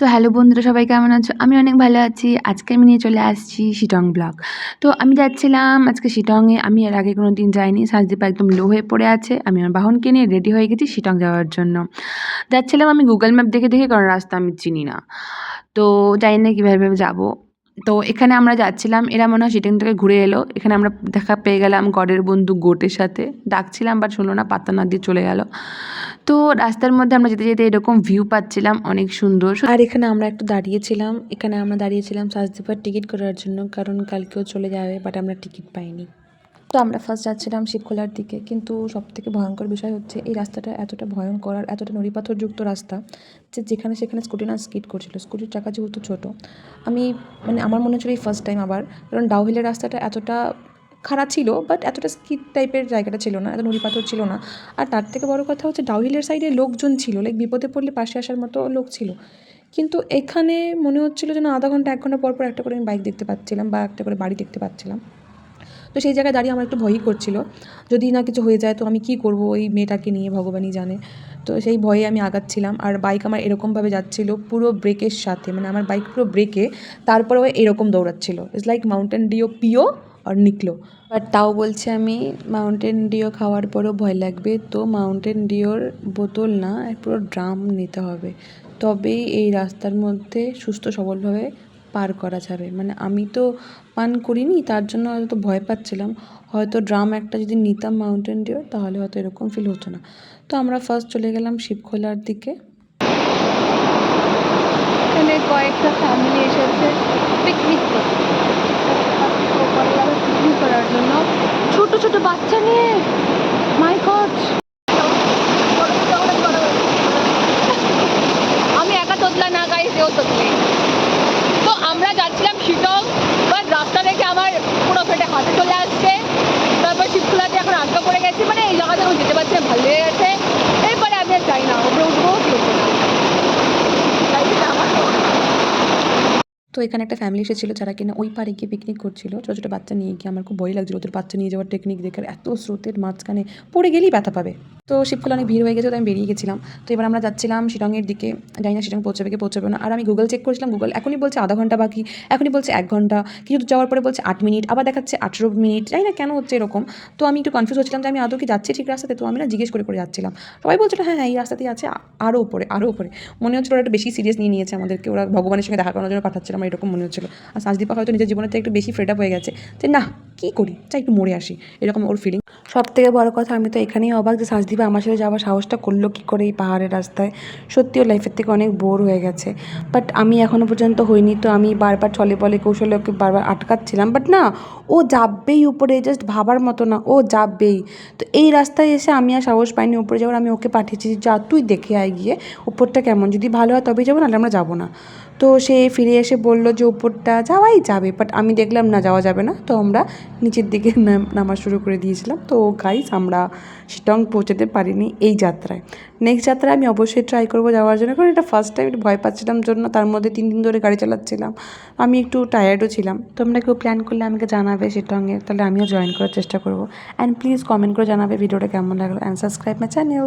তো হ্যালো বন্ধুরা, সবাই কেমন আছো? আমি অনেক ভালো আছি। আজকে আমি নিয়ে চলে আসছি শিটং ব্লগ। তো আমি যাচ্ছিলাম আজকে শিটংয়ে। আমি এর আগে কোনো দিন যাইনি। সাজদীপা একদম লো হয়ে পড়ে আছে। আমি আমার বাহনকে নিয়ে রেডি হয়ে গেছি শিটং যাওয়ার জন্য। যাচ্ছিলাম আমি গুগল ম্যাপ দেখে দেখে, কারণ রাস্তা আমি চিনি না। তো জানি না কীভাবে যাবো। তো এখানে আমরা যাচ্ছিলাম, এরা মনে হয় শিটিং থেকে ঘুরে এলো। এখানে আমরা দেখা পেয়ে গেলাম গডের বন্ধু গোটের সাথে। ডাকছিলাম বাট শুনলো না, পাত্তা না দিয়ে চলে গেল। তো রাস্তার মধ্যে আমরা যেতে যেতে এরকম ভিউ পাচ্ছিলাম অনেক সুন্দর। আর এখানে আমরা একটু দাঁড়িয়েছিলাম, সাজদীপার টিকিট করার জন্য, কারণ কালকেও চলে যাবে, বাট আমরা টিকিট পাইনি। তো আমরা ফার্স্ট যাচ্ছিলাম শিবখোলার দিকে, কিন্তু সবথেকে ভয়ঙ্কর বিষয় হচ্ছে এই রাস্তাটা এতটা ভয়ঙ্কর আর এতটা নুড়িপাথরযুক্ত রাস্তা যে যেখানে সেখানে স্কুটি না স্কিড করছিল। স্কুটির চাকা যেহেতু ছোটো, আমি আমার মনে হচ্ছিল এই ফার্স্ট টাইম আবার, কারণ ডাউহিলের রাস্তাটা এতটা খারাপ ছিল, বাট এতটা স্কিড টাইপের জায়গাটা ছিল না, এত নুড়িপাথর ছিল না। আর তার থেকে বড় কথা হচ্ছে ডাউহিলের সাইডে লোকজন ছিল, লাইক বিপদে পড়লে পাশে আসার মতো লোক ছিল। কিন্তু এখানে মনে হচ্ছিলো যেন আধা ঘন্টা 1 ঘন্টা পর পর একটা করে আমি বাইক দেখতে পাচ্ছিলাম বা একটা করে বাড়ি দেখতে পাচ্ছিলাম। তো সেই জায়গায় দাঁড়িয়ে আমার একটু ভয়ই করছিল, যদি না কিছু হয়ে যায় তো আমি কী করব ওই মেয়েটাকে নিয়ে, ভগবানই জানে। তো সেই ভয়ে আমি আগাচ্ছিলাম, আর বাইক আমার এরকমভাবে যাচ্ছিলো পুরো ব্রেকের সাথে, আমার বাইক পুরো ব্রেকে, তারপরেও এরকম দৌড়াচ্ছিলো। ইটস লাইক মাউন্টেন ডিও পিও আর নিকলো। বাট তাও বলছে আমি মাউন্টেন ডিও খাওয়ার পরেও ভয় লাগবে, তো মাউন্টেন ডিওর বোতল না, পুরো ড্রাম নিতে হবে, তবেই এই রাস্তার মধ্যে সুস্থ সবলভাবে পার করা যাবে। আমি তো পান করিনি, তার জন্য হয়তো ভয় পাচ্ছিলাম। হয়তো ড্রাম একটা যদি নিতাম মাউন্টেন ডিউ, তাহলে হয়তো এরকম ফিল হতো না। তো আমরা ফার্স্ট চলে গেলাম শিবখোলার দিকে। এখানে কয়েকটা ফ্যামিলি এসেছে পিকনিক করতে, পিকনিক করার জন্য, ছোট ছোট বাচ্চা নিয়ে। মাই গড, আমি একা তোতলা না, গাইস এও তোতলে। তো আমরা যাচ্ছিলাম শিটং, বাট রাস্তা দেখে আমার পুরো ফেটে হাতে চলে আসছে। তারপর শিবখোলাতে এখন আটকা পড়ে গেছি, এই জায়গাতে এখন যেতে পারছি না, ভালো লেগে গেছে। এরপরে আমি আর চাই না, ওপরে উঠবো কি উঠবো না। তো এখানে একটা ফ্যামিলি এসেছিলো যারা কিনা ওই পাড়ে গিয়ে পিকনিক করছিল, ছোটো ছোটো বাচ্চা নিয়ে গিয়ে। আমার খুব ভয় লাগছিলো ওদের বাচ্চা নিয়ে যাওয়ার টেকনিক দেখে, এত স্রোতের মাঝখানে পড়ে গেলেই ব্যথা পাবে। তো শিবখোলা অনেক ভিড় হয়ে গেছে, তো আমি বেরিয়ে গেছিলাম। তো এবার আমরা যাচ্ছিলাম শিটংয়ের দিকে, জানি না শিটং পৌঁছাবে কি পৌঁছাবে না। আর আমি গুগল চেক করেছিলাম, গুগল এখনই বলছে আধা ঘন্টা বাকি, এখনই বলছে 1 ঘন্টা, কিছু যাওয়ার পরে বলছে 8 মিনিট, আবার দেখাচ্ছে 18 মিনিট, জানি না কেন হচ্ছে এরকম। তো আমি একটু কনফিউজ হচ্ছিলাম যে আমি আদৌ কি যাচ্ছি ঠিক রাস্তাতে। তো আমি না জিজ্ঞেস করে করে যাচ্ছিলাম, সবাই বলছিল হ্যাঁ হ্যাঁ এই রাস্তাতেই আছে, আরও উপরে আরও উপরে। মনে হচ্ছিল ওরা একটু বেশি সিরিয়াস নিয়ে নিয়েছে আমাদেরকে, ওরা ভগবানের সঙ্গে দেখা করানোর জন্য পাঠাচ্ছিল, আমার এরকম মনে হচ্ছিল। আর সাজদীপা হয়তো নিজের জীবনের থেকে একটু বেশি ফ্রেড আপ হয়ে গেছে, যে না কী করি, চাই একটু মরে আসি, এরকম ওর ফিলিং। সবথেকে বড় কথা, আমি তো এখানেই অবাক যে সাজদীপা আমার সাথে যাওয়ার সাহসটা করলো কী করে এই পাহাড়ের রাস্তায়। সত্যি ওর লাইফের থেকে অনেক বোর হয়ে গেছে, বাট আমি এখনও পর্যন্ত হইনি। তো আমি বারবার ছলে বলে কৌশলে ওকে বারবার আটকাচ্ছিলাম, বাট না, ও যাবেই উপরে, জাস্ট ভাবার মতো না, ও যাবেই। তো এই রাস্তায় এসে আমি আর সাহস পাইনি উপরে যাওয়ার। আমি ওকে পাঠিয়েছি, যা তুই দেখে আয় গিয়ে উপরটা কেমন, যদি ভালো হয় তবেই যাবো, নাহলে আমরা যাবো না। তো সে ফিরে এসে বললো যে উপরটা যাওয়াই যাবে, বাট আমি দেখলাম না যাওয়া যাবে না। তো আমরা নিচের দিকে নামা শুরু করে দিয়েছিলাম। তো গাইস, আমরা শিটং পৌঁছাতে পারিনি এই যাত্রায়। নেক্সট যাত্রায় আমি অবশ্যই ট্রাই করবো যাওয়ার জন্য, কারণ এটা ফার্স্ট টাইম, একটু ভয় পাচ্ছিলাম জন্য, তার মধ্যে 3 দিন ধরে গাড়ি চালাচ্ছিলাম, আমি একটু টায়ার্ডও ছিলাম। তোমরা কেউ প্ল্যান করলে আমাকে জানাবে শিটংয়ে, তাহলে আমিও জয়েন করার চেষ্টা করবো। অ্যান্ড প্লিজ কমেন্ট করে জানাবে ভিডিওটা কেমন লাগলো, অ্যান্ড সাবস্ক্রাইব মাই চ্যানেল।